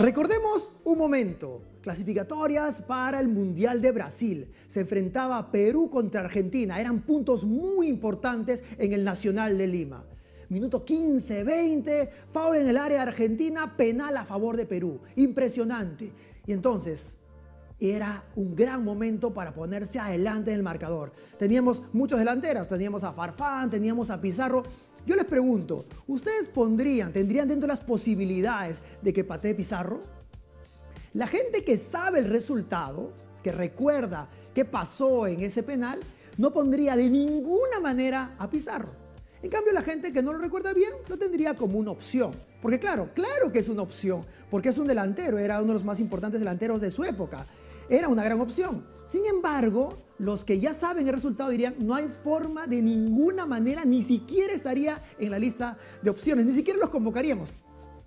Recordemos un momento, clasificatorias para el Mundial de Brasil. Se enfrentaba Perú contra Argentina, eran puntos muy importantes en el Nacional de Lima. Minuto 15, 20, foul en el área argentina, penal a favor de Perú. Impresionante. Y entonces, era un gran momento para ponerse adelante en el marcador. Teníamos muchos delanteros, teníamos a Farfán, teníamos a Pizarro. Yo les pregunto, ¿ustedes tendrían dentro de las posibilidades de que patee Pizarro? La gente que sabe el resultado, que recuerda qué pasó en ese penal, no pondría de ninguna manera a Pizarro. En cambio, la gente que no lo recuerda bien, lo tendría como una opción. Porque claro que es una opción, porque es un delantero, era uno de los más importantes delanteros de su época. Era una gran opción. Sin embargo, los que ya saben el resultado dirían, no hay forma de ninguna manera, ni siquiera estaría en la lista de opciones, ni siquiera los convocaríamos.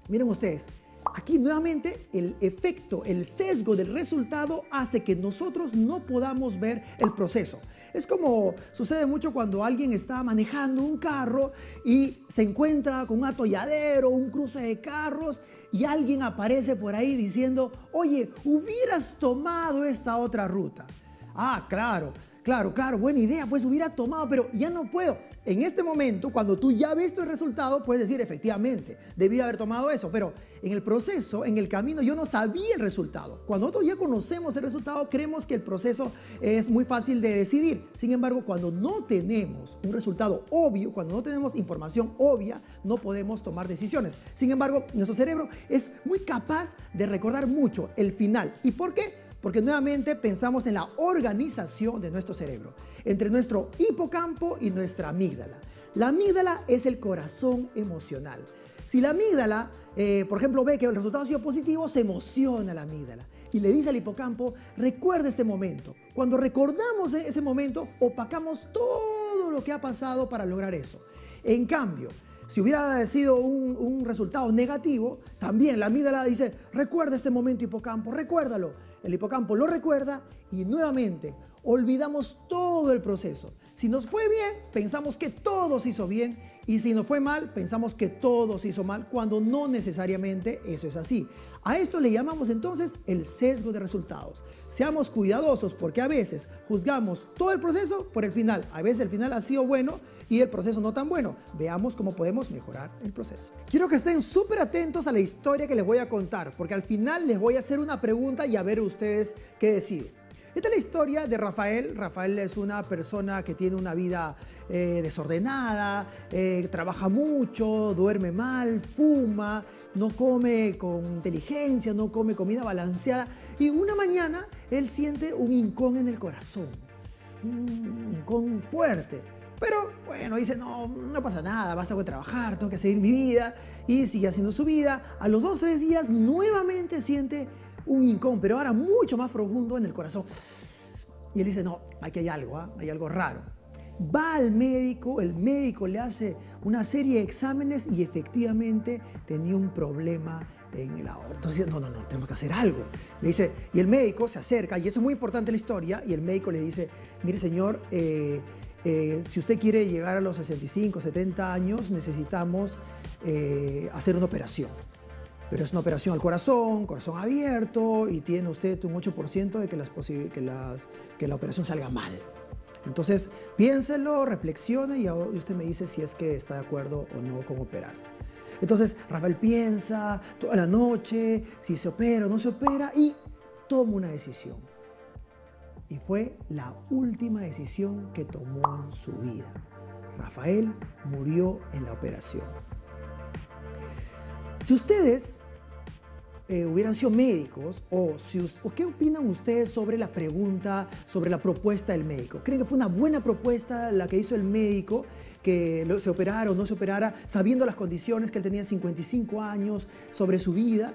Miren ustedes, aquí nuevamente el efecto, el sesgo del resultado hace que nosotros no podamos ver el proceso. Es como sucede mucho cuando alguien está manejando un carro y se encuentra con un atolladero, un cruce de carros y alguien aparece por ahí diciendo, oye, hubieras tomado esta otra ruta. Ah, claro, buena idea, pues hubiera tomado, pero ya no puedo. En este momento, cuando tú ya ves el resultado, puedes decir, efectivamente, debí haber tomado eso, pero en el proceso, en el camino, yo no sabía el resultado. Cuando nosotros ya conocemos el resultado, creemos que el proceso es muy fácil de decidir. Sin embargo, cuando no tenemos un resultado obvio, cuando no tenemos información obvia, no podemos tomar decisiones. Sin embargo, nuestro cerebro es muy capaz de recordar mucho el final. ¿Y por qué? Porque nuevamente pensamos en la organización de nuestro cerebro, entre nuestro hipocampo y nuestra amígdala. La amígdala es el corazón emocional. Si la amígdala, por ejemplo, ve que el resultado ha sido positivo, se emociona la amígdala y le dice al hipocampo, recuerda este momento. Cuando recordamos ese momento, opacamos todo lo que ha pasado para lograr eso. En cambio, si hubiera sido un resultado negativo, también la amígdala dice, recuerda este momento, hipocampo, recuérdalo. El hipocampo lo recuerda y nuevamente olvidamos todo el proceso. Si nos fue bien, pensamos que todo se hizo bien y si nos fue mal, pensamos que todo se hizo mal cuando no necesariamente eso es así. A esto le llamamos entonces el sesgo de resultados. Seamos cuidadosos porque a veces juzgamos todo el proceso por el final. A veces el final ha sido bueno y el proceso no tan bueno. Veamos cómo podemos mejorar el proceso. Quiero que estén súper atentos a la historia que les voy a contar, porque al final les voy a hacer una pregunta y a ver ustedes qué deciden. Esta es la historia de Rafael. Rafael es una persona que tiene una vida desordenada, trabaja mucho, duerme mal, fuma, no come con inteligencia, no come comida balanceada. Y una mañana él siente un hincón en el corazón, un hincón fuerte. Pero bueno, dice, no pasa nada, basta con trabajar, tengo que seguir mi vida. Y sigue haciendo su vida. A los 2 o 3 días nuevamente siente un hincón, pero ahora mucho más profundo en el corazón. Y él dice, no, aquí hay algo, hay algo raro. Va al médico, el médico le hace una serie de exámenes y efectivamente tenía un problema en el aorta. Entonces, no, tenemos que hacer algo. Le dice, y el médico se acerca, y esto es muy importante en la historia, y el médico le dice, mire señor, si usted quiere llegar a los 65, 70 años, necesitamos hacer una operación. Pero es una operación al corazón abierto, y tiene usted un 8% de que la operación salga mal. Entonces, piénselo, reflexione y usted me dice si es que está de acuerdo o no con operarse. Entonces, Rafael piensa toda la noche si se opera o no se opera y toma una decisión. Y fue la última decisión que tomó en su vida. Rafael murió en la operación. Si ustedes hubieran sido médicos, o ¿qué opinan ustedes sobre la pregunta, sobre la propuesta del médico? ¿Creen que fue una buena propuesta la que hizo el médico, que se operara o no se operara, sabiendo las condiciones, que él tenía 55 años, sobre su vida?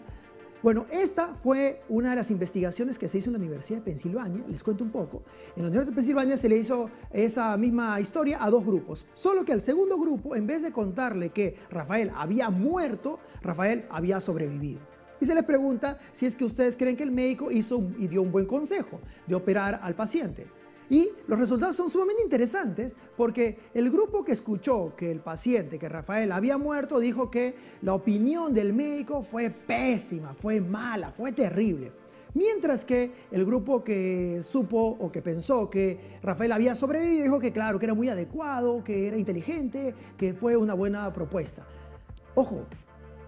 Bueno, esta fue una de las investigaciones que se hizo en la Universidad de Pensilvania. Les cuento un poco. En la Universidad de Pensilvania se le hizo esa misma historia a dos grupos. Solo que al segundo grupo, en vez de contarle que Rafael había muerto, Rafael había sobrevivido. Y se les pregunta si es que ustedes creen que el médico hizo y dio un buen consejo de operar al paciente. Y los resultados son sumamente interesantes porque el grupo que escuchó que el paciente, que Rafael había muerto, dijo que la opinión del médico fue pésima, fue mala, fue terrible. Mientras que el grupo que supo o que pensó que Rafael había sobrevivido dijo que claro, que era muy adecuado, que era inteligente, que fue una buena propuesta. Ojo,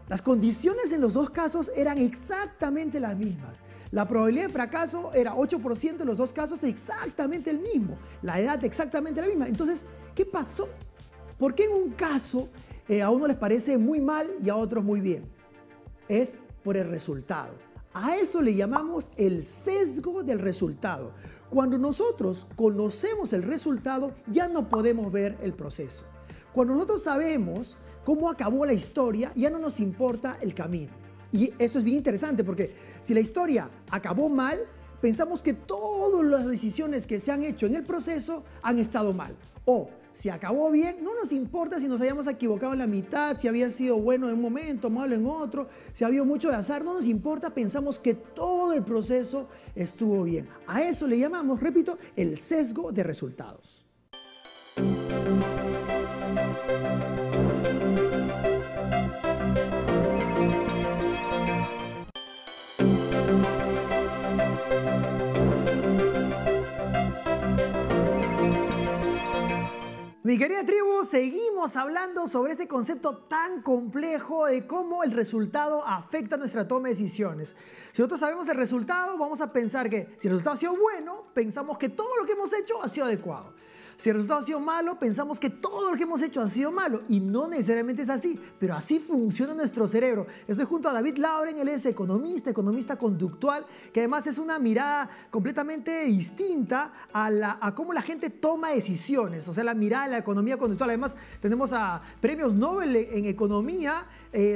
las condiciones en los dos casos eran exactamente las mismas. La probabilidad de fracaso era 8% en los dos casos, exactamente el mismo. La edad exactamente la misma. Entonces, ¿qué pasó? ¿Por qué en un caso a uno les parece muy mal y a otros muy bien? Es por el resultado. A eso le llamamos el sesgo del resultado. Cuando nosotros conocemos el resultado, ya no podemos ver el proceso. Cuando nosotros sabemos cómo acabó la historia, ya no nos importa el camino. Y eso es bien interesante porque si la historia acabó mal, pensamos que todas las decisiones que se han hecho en el proceso han estado mal. O si acabó bien, no nos importa si nos hayamos equivocado en la mitad, si había sido bueno en un momento, malo en otro, si había mucho de azar, no nos importa, pensamos que todo el proceso estuvo bien. A eso le llamamos, repito, el sesgo de resultados. Mi querida tribu, seguimos hablando sobre este concepto tan complejo de cómo el resultado afecta nuestra toma de decisiones. Si nosotros sabemos el resultado, vamos a pensar que si el resultado ha sido bueno, pensamos que todo lo que hemos hecho ha sido adecuado. Si el resultado ha sido malo, pensamos que todo lo que hemos hecho ha sido malo. Y no necesariamente es así, pero así funciona nuestro cerebro. Estoy junto a David Lauren, él es economista conductual, que además es una mirada completamente distinta a cómo la gente toma decisiones. O sea, la mirada de la economía conductual. Además, tenemos a premios Nobel en economía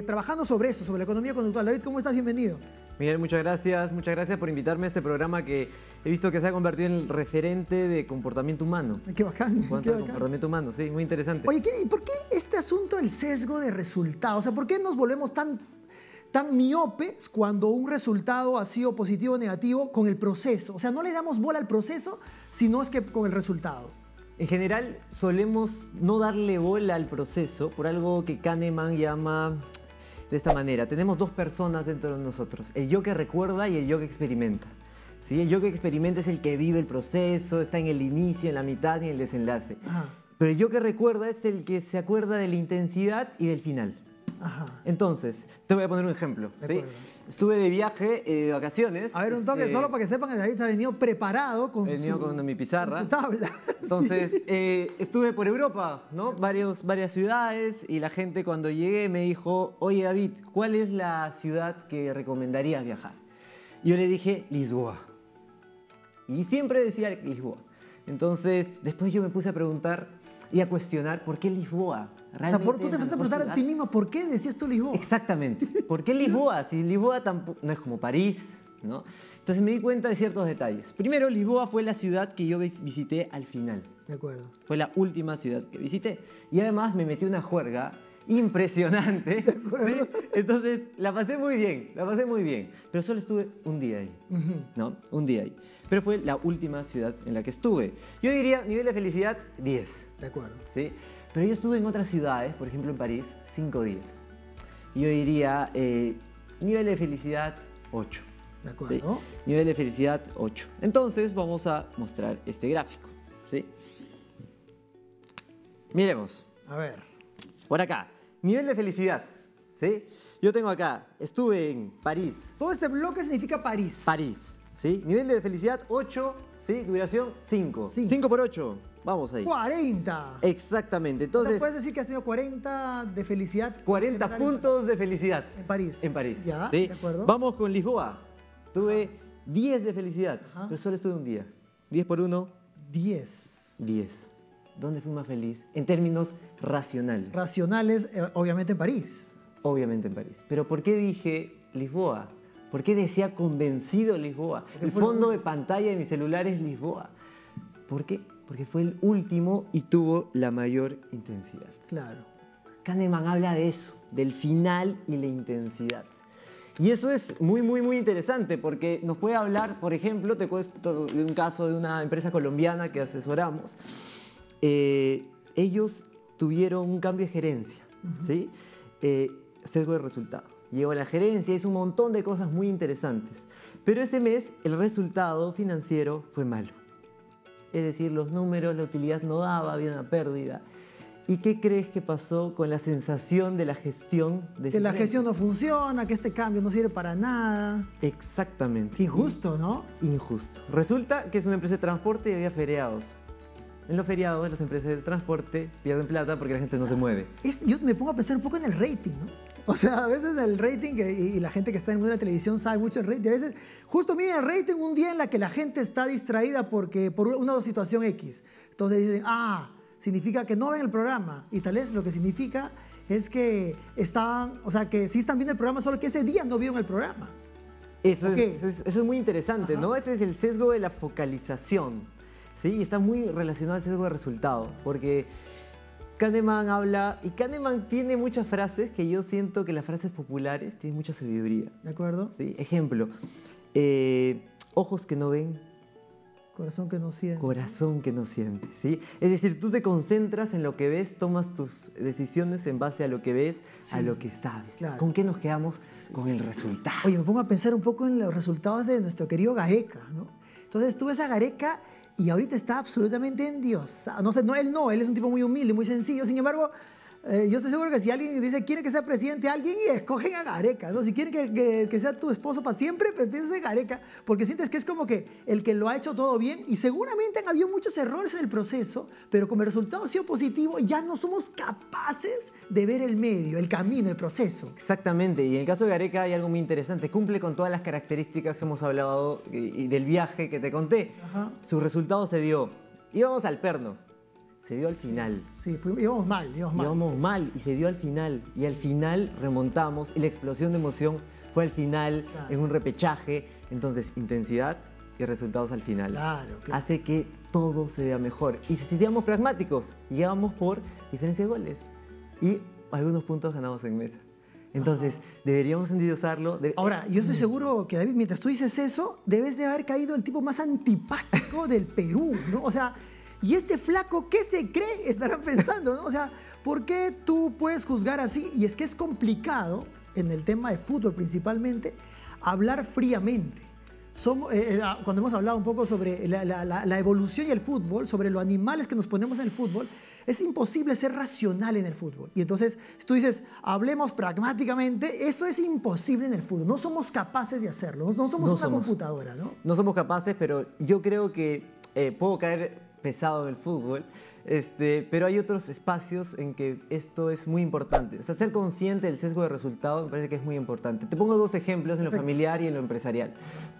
trabajando sobre eso, sobre la economía conductual. David, ¿cómo estás? Bienvenido. Miguel, muchas gracias por invitarme a este programa que he visto que se ha convertido en el referente de comportamiento humano. Qué bacán. En cuanto al comportamiento humano, sí, muy interesante. Oye, ¿y por qué este asunto del sesgo de resultados? O sea, ¿por qué nos volvemos tan miopes cuando un resultado ha sido positivo o negativo con el proceso? O sea, no le damos bola al proceso, sino es que con el resultado. En general, solemos no darle bola al proceso por algo que Kahneman llama de esta manera. Tenemos dos personas dentro de nosotros, el yo que recuerda y el yo que experimenta. ¿Sí? El yo que experimenta es el que vive el proceso, está en el inicio, en la mitad y en el desenlace. Ajá. Pero el yo que recuerda es el que se acuerda de la intensidad y del final. Ajá. Entonces, te voy a poner un ejemplo. ¿Sí? Estuve de viaje, de vacaciones. A ver, un toque, solo para que sepan que David se ha venido preparado con mi pizarra. Con su tabla. Entonces, sí. Estuve por Europa, ¿no? Varias ciudades, y la gente cuando llegué me dijo, oye David, ¿cuál es la ciudad que recomendarías viajar? Y yo le dije, Lisboa. Y siempre decía Lisboa. Entonces, después yo me puse a preguntar y a cuestionar, ¿por qué Lisboa? O sea, tú te empezaste a preguntar a ti mismo, ¿por qué decías tú Lisboa? Exactamente. ¿Por qué Lisboa? Si Lisboa tampoco, no es como París, ¿no? Entonces me di cuenta de ciertos detalles. Primero, Lisboa fue la ciudad que yo visité al final. De acuerdo. Fue la última ciudad que visité. Y además me metí una juerga impresionante. De acuerdo. ¿Sí? Entonces la pasé muy bien. Pero solo estuve un día ahí, ¿no? Un día ahí. Pero fue la última ciudad en la que estuve. Yo diría, nivel de felicidad, 10. De acuerdo. ¿Sí? Pero yo estuve en otras ciudades, por ejemplo en París, 5 días. Y yo diría, nivel de felicidad, 8. De acuerdo. ¿Sí? Nivel de felicidad, 8. Entonces vamos a mostrar este gráfico. ¿Sí? Miremos. A ver. Por acá, nivel de felicidad. ¿Sí? Yo tengo acá, estuve en París. Todo este bloque significa París. París. ¿Sí? Nivel de felicidad, 8. ¿Sí? Duración, 5. 5 por 8. Vamos ahí. 40. Exactamente. Entonces, ¿puedes decir que has tenido 40 de felicidad? 40 puntos de felicidad. En París. En París. Ya, ¿sí? de acuerdo. Vamos con Lisboa. Tuve 10 de felicidad, pero solo estuve un día. 10 por 1. 10. 10. ¿Dónde fui más feliz? En términos racionales. Racionales, obviamente en París. Obviamente en París. Pero ¿por qué dije Lisboa? ¿Por qué decía convencido Lisboa? El fondo de pantalla de mi celular es Lisboa. ¿Por qué? Porque fue el último y tuvo la mayor intensidad. Claro. Kahneman habla de eso, del final y la intensidad. Y eso es muy interesante porque nos puede hablar, por ejemplo, te cuento de un caso de una empresa colombiana que asesoramos. Ellos tuvieron un cambio de gerencia, ¿sí? Sesgo de resultado. Llegó a la gerencia, hizo un montón de cosas muy interesantes. Pero ese mes el resultado financiero fue malo. Es decir, los números, la utilidad no daba, había una pérdida. ¿Y qué crees que pasó con la sensación de la gestión de que la gestión no funciona, que este cambio no sirve para nada? Exactamente. Injusto, ¿no? Injusto. Resulta que es una empresa de transporte y había feriados. En los feriados las empresas de transporte pierden plata porque la gente no se mueve. Yo me pongo a pensar un poco en el rating, ¿no? O sea, a veces el rating, y la gente que está en el mundo de la televisión sabe mucho el rating, a veces justo miden el rating un día en la que la gente está distraída por una situación X. Entonces dicen, significa que no ven el programa, y tal vez lo que significa es que que sí están viendo el programa, solo que ese día no vieron el programa. Eso es muy interesante, ¿no? Ese es el sesgo de la focalización, ¿sí? Y está muy relacionado al sesgo de resultado, porque Kahneman habla, y Kahneman tiene muchas frases que yo siento que las frases populares tienen mucha sabiduría. ¿De acuerdo? ¿Sí? Ejemplo, ojos que no ven, corazón que no siente. Corazón que no siente, ¿sí? Es decir, tú te concentras en lo que ves, tomas tus decisiones en base a lo que ves, a lo que sabes. Claro. ¿Con qué nos quedamos? Con el resultado. Oye, me pongo a pensar un poco en los resultados de nuestro querido Gareca, ¿no? Entonces tú ves a Gareca y ahorita está absolutamente endiosado. Él es un tipo muy humilde, muy sencillo. Sin embargo, yo estoy seguro que si alguien dice quiere que sea presidente alguien, y escogen a Gareca, ¿no? Si quieren que sea tu esposo para siempre, pues piensa en Gareca, porque sientes que es como que el que lo ha hecho todo bien, y seguramente han habido muchos errores en el proceso, pero como el resultado ha sido positivo, ya no somos capaces de ver el medio, el camino, el proceso. Exactamente, y en el caso de Gareca hay algo muy interesante, cumple con todas las características que hemos hablado y del viaje que te conté. Ajá. Su resultado se dio, íbamos al perno. Se dio al final. Sí, íbamos mal. Íbamos mal y se dio al final. Y al final remontamos y la explosión de emoción fue al final, en un repechaje. Entonces, intensidad y resultados al final. Claro. Hace que todo se vea mejor. Y si seamos pragmáticos, llegamos por diferencia de goles. Y algunos puntos ganamos en mesa. Entonces, deberíamos endiosarlo. Ahora, yo estoy seguro que, David, mientras tú dices eso, debes de haber caído el tipo más antipático del Perú, ¿no? O sea, ¿y este flaco qué se cree? Estarán pensando, ¿no? O sea, ¿por qué tú puedes juzgar así? Y es que es complicado, en el tema de fútbol principalmente, hablar fríamente. Cuando hemos hablado un poco sobre la evolución y el fútbol, sobre los animales que nos ponemos en el fútbol, es imposible ser racional en el fútbol. Y entonces tú dices, hablemos pragmáticamente, eso es imposible en el fútbol. No somos capaces de hacerlo, no somos una computadora, ¿no? No somos capaces, pero yo creo que puedo caer pesado en el fútbol, pero hay otros espacios en que esto es muy importante. O sea, ser consciente del sesgo de resultado me parece que es muy importante. Te pongo dos ejemplos en lo familiar y en lo empresarial.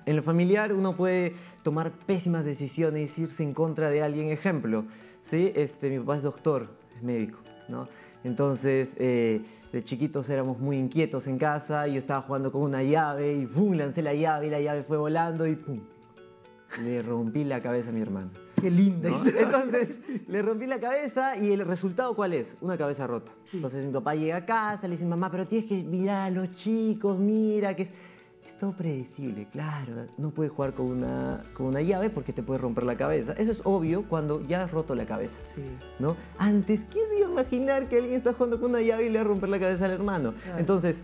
En lo familiar uno puede tomar pésimas decisiones y irse en contra de alguien. Ejemplo, ¿sí? Mi papá es doctor, es médico, ¿no? Entonces, de chiquitos éramos muy inquietos en casa y yo estaba jugando con una llave y ¡pum! Lancé la llave y la llave fue volando y ¡pum! Le rompí la cabeza a mi hermano. Qué linda. ¿No? Entonces, le rompí la cabeza y el resultado, ¿cuál es? Una cabeza rota. Sí. Entonces, mi papá llega a casa, le dice, mamá, pero tienes que mirar a los chicos, mira, que es todo predecible, claro. No puedes jugar con una llave porque te puede romper la cabeza. Eso es obvio cuando ya has roto la cabeza, sí, ¿no? Antes, ¿quién se iba a imaginar que alguien está jugando con una llave y le va a romper la cabeza al hermano? Claro. Entonces,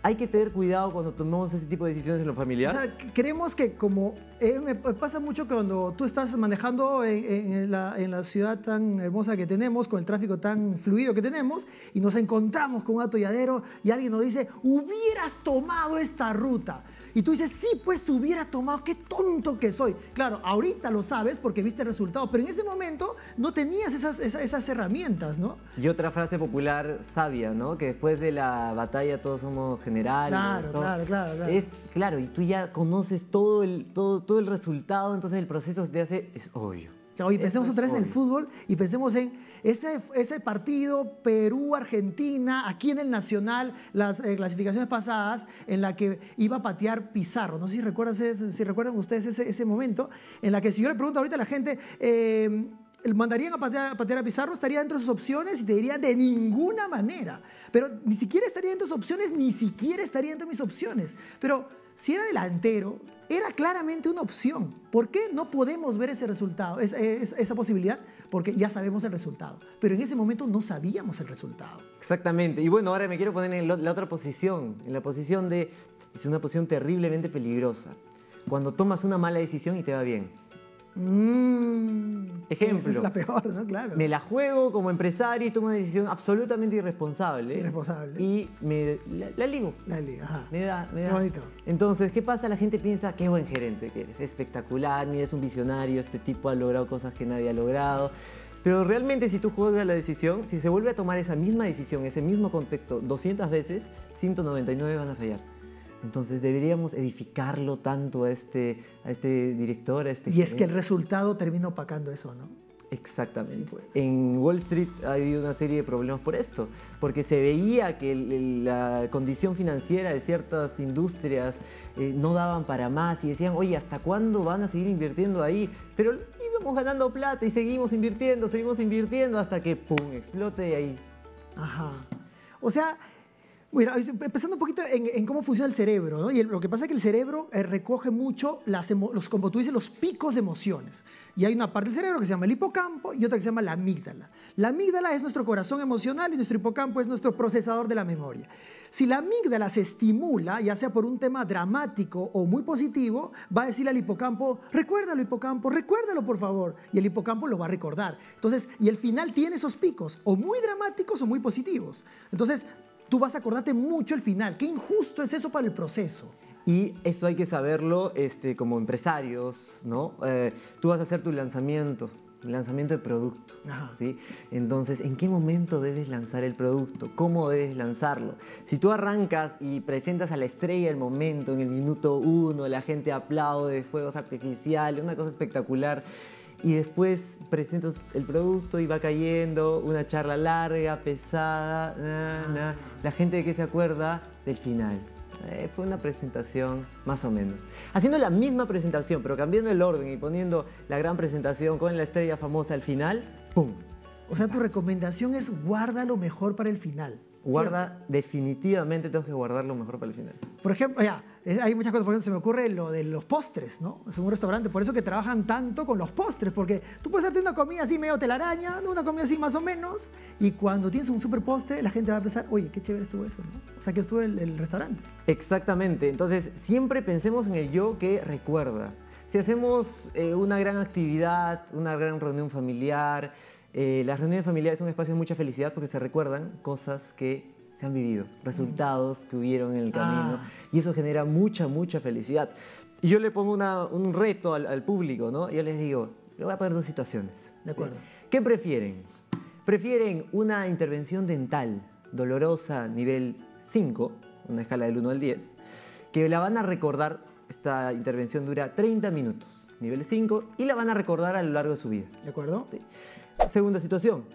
hay que tener cuidado cuando tomamos ese tipo de decisiones en lo familiar. O sea, creemos que como... me pasa mucho cuando tú estás manejando en la ciudad tan hermosa que tenemos, con el tráfico tan fluido que tenemos, y nos encontramos con un atolladero y alguien nos dice, hubieras tomado esta ruta. Y tú dices, sí, pues hubiera tomado, qué tonto que soy. Claro, ahorita lo sabes porque viste el resultado, pero en ese momento no tenías esas herramientas, ¿no? Y otra frase popular sabia, ¿no? Que después de la batalla todos somos generales. Claro. Claro, y tú ya conoces todo el resultado, entonces el proceso se te hace, es obvio. Claro, y pensemos Eso es otra vez en el hoy. fútbol y pensemos en ese partido Perú-Argentina, aquí en el Nacional, las clasificaciones pasadas, en la que iba a patear Pizarro. No sé si recuerdan ustedes ese momento, en la que si yo le pregunto ahorita a la gente, ¿mandarían a patear a Pizarro? Estaría dentro de sus opciones y te diría de ninguna manera. Pero ni siquiera estaría dentro de sus opciones, ni siquiera estaría dentro de mis opciones. Pero si era delantero, era claramente una opción. ¿Por qué no podemos ver ese resultado, esa posibilidad? Porque ya sabemos el resultado. Pero en ese momento no sabíamos el resultado. Exactamente. Y bueno, ahora me quiero poner en la otra posición, en la posición de... Es una posición terriblemente peligrosa. Cuando tomas una mala decisión y te va bien. Ejemplo. Esa es la peor, ¿no? Claro. Me la juego como empresario y tomo una decisión absolutamente irresponsable. Irresponsable. Y la ligo. La liga, ajá. Me da. Qué bonito. Entonces, ¿qué pasa? La gente piensa, qué buen gerente que eres, espectacular, mira, es un visionario, este tipo ha logrado cosas que nadie ha logrado. Pero realmente si tú juegas la decisión, si se vuelve a tomar esa misma decisión, ese mismo contexto 200 veces, 199 van a fallar. Entonces deberíamos edificarlo tanto a este director, a este Y es que el gerente. resultado termina opacando eso, ¿no? Exactamente. Sí, pues. En Wall Street ha habido una serie de problemas por esto, porque se veía que la condición financiera de ciertas industrias no daban para más y decían, oye, ¿hasta cuándo van a seguir invirtiendo ahí? Pero íbamos ganando plata y seguimos invirtiendo hasta que, ¡pum!, explote y ahí. Ajá. O sea, bueno, empezando un poquito en cómo funciona el cerebro, ¿no? Y lo que pasa es que el cerebro recoge mucho como tú dices, los picos de emociones. Y hay una parte del cerebro que se llama el hipocampo y otra que se llama la amígdala. La amígdala es nuestro corazón emocional y nuestro hipocampo es nuestro procesador de la memoria. Si la amígdala se estimula, ya sea por un tema dramático o muy positivo, va a decirle al hipocampo, recuérdalo hipocampo, recuérdalo por favor. Y el hipocampo lo va a recordar. Entonces, y el final tiene esos picos, o muy dramáticos o muy positivos. Entonces, tú vas a acordarte mucho el final. Qué injusto es eso para el proceso. Y eso hay que saberlo como empresarios, ¿no? Tú vas a hacer tu lanzamiento de producto, Ajá. ¿sí? Entonces, ¿en qué momento debes lanzar el producto? ¿Cómo debes lanzarlo? Si tú arrancas y presentas a la estrella del momento en el minuto 1, la gente aplaude, fuegos artificiales, una cosa espectacular, y después presentas el producto y va cayendo, una charla larga, pesada, la gente de qué se acuerda del final. Fue una presentación más o menos. Haciendo la misma presentación, pero cambiando el orden y poniendo la gran presentación con la estrella famosa al final, ¡pum! O sea, tu recomendación es guarda lo mejor para el final. Guarda, definitivamente tengo que guardar lo mejor para el final. Por ejemplo, hay muchas cosas, por ejemplo, se me ocurre lo de los postres, ¿no? Es un restaurante, por eso que trabajan tanto con los postres, porque tú puedes hacerte una comida así medio telaraña, ¿no? Una comida así más o menos, y cuando tienes un super postre, la gente va a pensar, oye, qué chévere estuvo eso, ¿no? O sea, que estuvo el restaurante. Exactamente, entonces siempre pensemos en el yo que recuerda. Si hacemos una gran actividad, una gran reunión familiar, las reuniones familiares son un espacio de mucha felicidad porque se recuerdan cosas que se han vivido, resultados que hubieron en el camino, y eso genera mucha felicidad. Y yo le pongo un reto al público, ¿no? Yo les digo, le voy a poner dos situaciones. De acuerdo. ¿Qué prefieren? ¿Prefieren una intervención dental dolorosa nivel 5, una escala del 1 al 10, que la van a recordar, esta intervención dura 30 minutos, nivel 5, y la van a recordar a lo largo de su vida? ¿De acuerdo? ¿Sí? Segunda situación,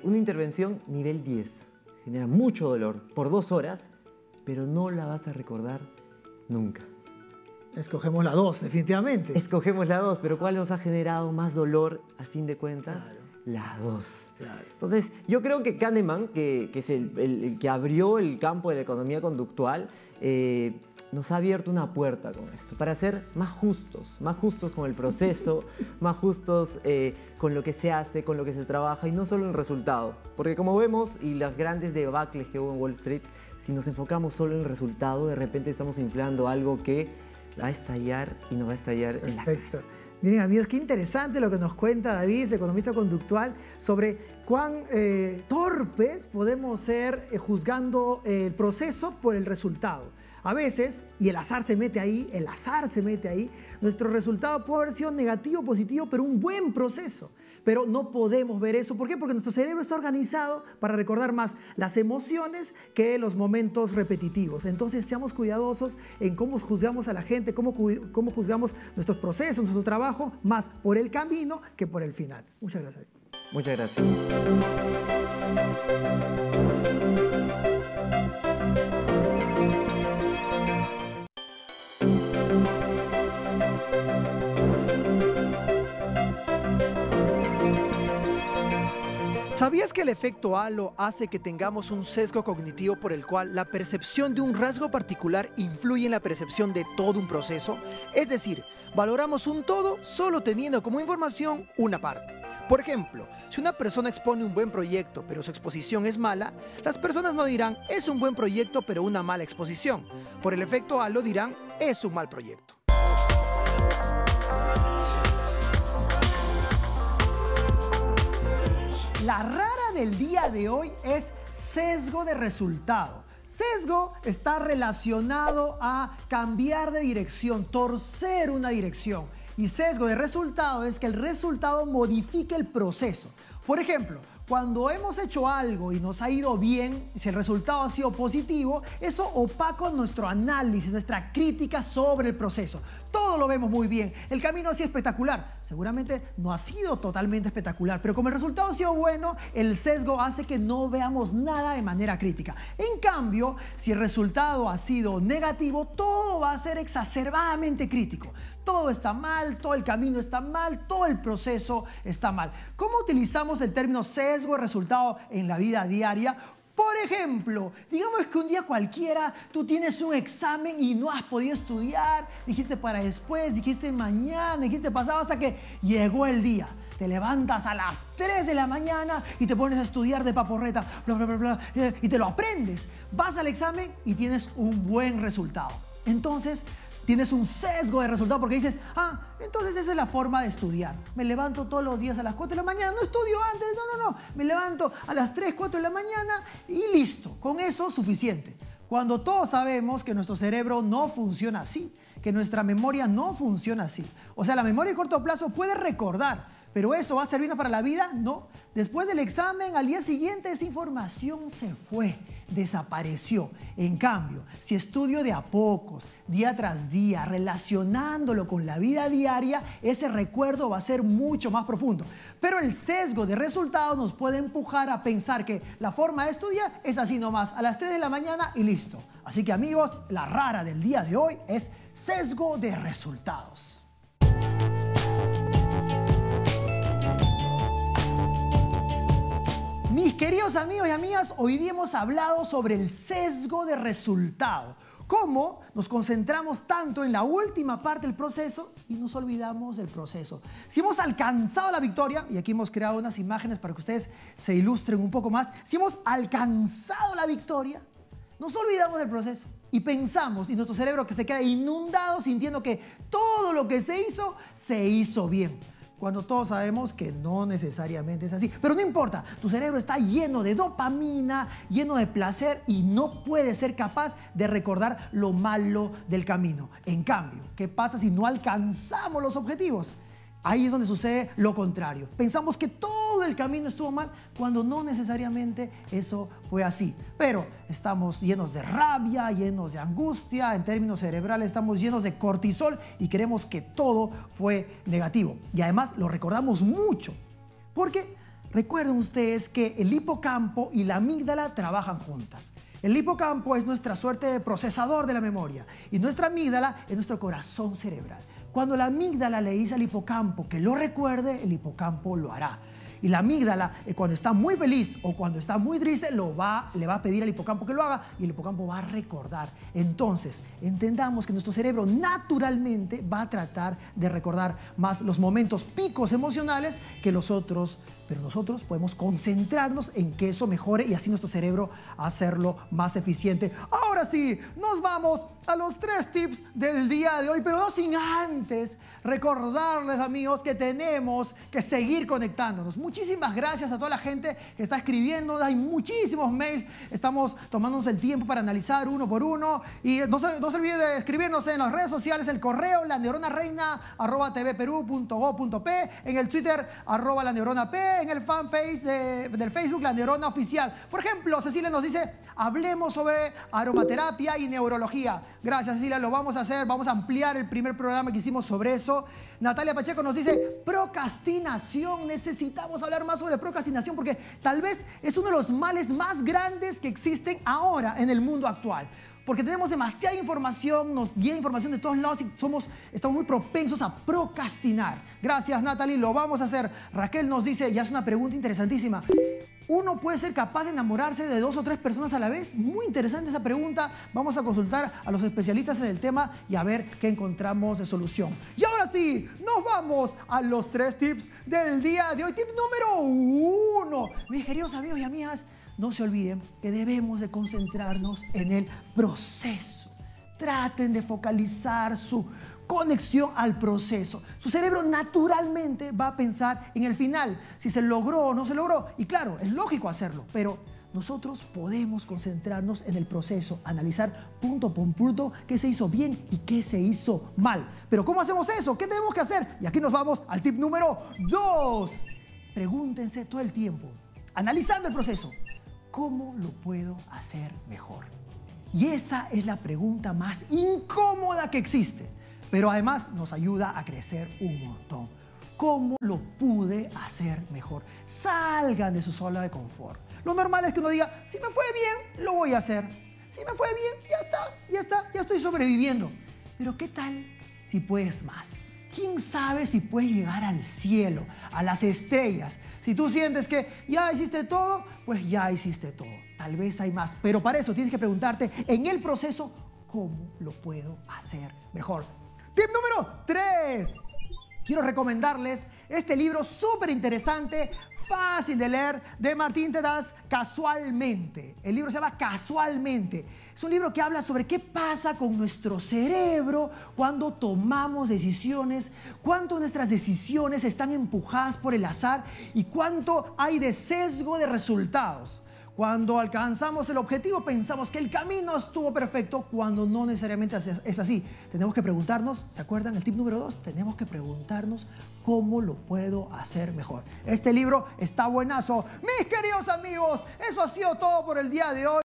una intervención nivel 10, genera mucho dolor por 2 horas, pero no la vas a recordar nunca. Escogemos la 2, definitivamente. Escogemos la 2, pero ¿cuál nos ha generado más dolor al fin de cuentas? Claro. La 2. Claro. Entonces, yo creo que Kahneman, que es el que abrió el campo de la economía conductual, nos ha abierto una puerta con esto, para ser más justos con el proceso, más justos con lo que se hace, con lo que se trabaja y no solo en el resultado. Porque como vemos, y las grandes debacles que hubo en Wall Street, si nos enfocamos solo en el resultado, de repente estamos inflando algo que va a estallar y no va a estallar en la cara. Perfecto. Miren amigos, qué interesante lo que nos cuenta David, economista conductual, sobre cuán torpes podemos ser juzgando el proceso por el resultado. A veces, y el azar se mete ahí, nuestro resultado puede haber sido negativo o positivo, pero un buen proceso. Pero no podemos ver eso. ¿Por qué? Porque nuestro cerebro está organizado para recordar más las emociones que los momentos repetitivos. Entonces, seamos cuidadosos en cómo juzgamos a la gente, cómo juzgamos nuestros procesos, nuestro trabajo, más por el camino que por el final. Muchas gracias. Muchas gracias. ¿Sabías que el efecto halo hace que tengamos un sesgo cognitivo por el cual la percepción de un rasgo particular influye en la percepción de todo un proceso? Es decir, valoramos un todo solo teniendo como información una parte. Por ejemplo, si una persona expone un buen proyecto pero su exposición es mala, las personas no dirán es un buen proyecto pero una mala exposición. Por el efecto halo dirán es un mal proyecto. La rara del día de hoy es sesgo de resultado. Sesgo está relacionado a cambiar de dirección, torcer una dirección. Y sesgo de resultado es que el resultado modifique el proceso. Por ejemplo, cuando hemos hecho algo y nos ha ido bien, si el resultado ha sido positivo, eso opaca nuestro análisis, nuestra crítica sobre el proceso. Todo lo vemos muy bien. El camino ha sido espectacular. Seguramente no ha sido totalmente espectacular, pero como el resultado ha sido bueno, el sesgo hace que no veamos nada de manera crítica. En cambio, si el resultado ha sido negativo, todo va a ser exacerbadamente crítico. Todo está mal, todo el camino está mal, todo el proceso está mal. ¿Cómo utilizamos el término sesgo de resultado en la vida diaria? Por ejemplo, digamos que un día cualquiera tú tienes un examen y no has podido estudiar, dijiste para después, dijiste mañana, dijiste pasado, hasta que llegó el día. Te levantas a las 3 de la mañana y te pones a estudiar de paporreta, bla, bla, bla, bla, y te lo aprendes. Vas al examen y tienes un buen resultado. Entonces, tienes un sesgo de resultado porque dices, entonces esa es la forma de estudiar. Me levanto todos los días a las 4 de la mañana, no estudio antes, no. Me levanto a las 3, 4 de la mañana y listo. Con eso suficiente. Cuando todos sabemos que nuestro cerebro no funciona así, que nuestra memoria no funciona así. O sea, la memoria a corto plazo puede recordar, ¿pero eso va a servirnos para la vida? No. Después del examen, al día siguiente, esa información se fue, desapareció. En cambio, si estudio de a pocos, día tras día, relacionándolo con la vida diaria, ese recuerdo va a ser mucho más profundo. Pero el sesgo de resultados nos puede empujar a pensar que la forma de estudiar es así nomás, a las 3 de la mañana y listo. Así que amigos, la rara del día de hoy es sesgo de resultados. Mis queridos amigos y amigas, hoy día hemos hablado sobre el sesgo de resultado. Cómo nos concentramos tanto en la última parte del proceso y nos olvidamos del proceso. Si hemos alcanzado la victoria, y aquí hemos creado unas imágenes para que ustedes se ilustren un poco más, si hemos alcanzado la victoria, nos olvidamos del proceso y pensamos, y nuestro cerebro que se queda inundado sintiendo que todo lo que se hizo bien. Cuando todos sabemos que no necesariamente es así. Pero no importa, tu cerebro está lleno de dopamina, lleno de placer y no puede ser capaz de recordar lo malo del camino. En cambio, ¿qué pasa si no alcanzamos los objetivos? Ahí es donde sucede lo contrario. Pensamos que todo el camino estuvo mal cuando no necesariamente eso fue así. Pero estamos llenos de rabia, llenos de angustia, en términos cerebrales estamos llenos de cortisol y creemos que todo fue negativo. Y además lo recordamos mucho. Porque recuerden ustedes que el hipocampo y la amígdala trabajan juntas. El hipocampo es nuestra suerte de procesador de la memoria y nuestra amígdala es nuestro corazón cerebral. Cuando la amígdala le dice al hipocampo que lo recuerde, el hipocampo lo hará. Y la amígdala, cuando está muy feliz o cuando está muy triste, le va a pedir al hipocampo que lo haga y el hipocampo va a recordar. Entonces, entendamos que nuestro cerebro naturalmente va a tratar de recordar más los momentos picos emocionales que los otros, pero nosotros podemos concentrarnos en que eso mejore y así nuestro cerebro hacerlo más eficiente. Ahora sí, nos vamos a los 3 tips del día de hoy, pero no sin antes recordarles, amigos, que tenemos que seguir conectándonos. Muchísimas gracias a toda la gente que está escribiendo. Hay muchísimos mails. Estamos tomándonos el tiempo para analizar uno por uno. Y no se olvide de escribirnos en las redes sociales, el correo laneuronareina@tvperú.go.p, en el Twitter @laneuronap, en el fanpage del Facebook La Neurona Oficial. Por ejemplo, Cecilia nos dice: hablemos sobre aromaterapia y neurología. Gracias, Cecilia, lo vamos a hacer. Vamos a ampliar el primer programa que hicimos sobre eso. Natalia Pacheco nos dice: procrastinación. Necesitamos hablar más sobre procrastinación porque tal vez es uno de los males más grandes que existen ahora en el mundo actual. Porque tenemos demasiada información, nos llega información de todos lados y estamos muy propensos a procrastinar. Gracias, Natalie, lo vamos a hacer. Raquel nos dice, ya es una pregunta interesantísima: ¿uno puede ser capaz de enamorarse de 2 o 3 personas a la vez? Muy interesante esa pregunta. Vamos a consultar a los especialistas en el tema y a ver qué encontramos de solución. Y ahora sí, nos vamos a los 3 tips del día de hoy. Tip número 1. Mis queridos amigos y amigas, no se olviden que debemos de concentrarnos en el proceso. Traten de focalizar su conexión al proceso. Su cerebro naturalmente va a pensar en el final, si se logró o no se logró. Y claro, es lógico hacerlo, pero nosotros podemos concentrarnos en el proceso, analizar punto por punto qué se hizo bien y qué se hizo mal. Pero ¿cómo hacemos eso? ¿Qué tenemos que hacer? Y aquí nos vamos al tip número 2. Pregúntense todo el tiempo, analizando el proceso: ¿cómo lo puedo hacer mejor? Y esa es la pregunta más incómoda que existe, pero además nos ayuda a crecer un montón. ¿Cómo lo pude hacer mejor? Salgan de su zona de confort. Lo normal es que uno diga: si me fue bien, lo voy a hacer. Si me fue bien, ya estoy sobreviviendo. Pero ¿qué tal si puedes más? ¿Quién sabe si puedes llegar al cielo, a las estrellas? Si tú sientes que ya hiciste todo, pues ya hiciste todo. Tal vez hay más, pero para eso tienes que preguntarte en el proceso: ¿cómo lo puedo hacer mejor? Tip número 3. Quiero recomendarles este libro súper interesante, fácil de leer, de Martín Tedás, Casualmente. El libro se llama Casualmente. Es un libro que habla sobre qué pasa con nuestro cerebro cuando tomamos decisiones, cuánto nuestras decisiones están empujadas por el azar y cuánto hay de sesgo de resultados. Cuando alcanzamos el objetivo pensamos que el camino estuvo perfecto, cuando no necesariamente es así. Tenemos que preguntarnos, ¿se acuerdan el tip número 2? Tenemos que preguntarnos: ¿cómo lo puedo hacer mejor? Este libro está buenazo. Mis queridos amigos, eso ha sido todo por el día de hoy.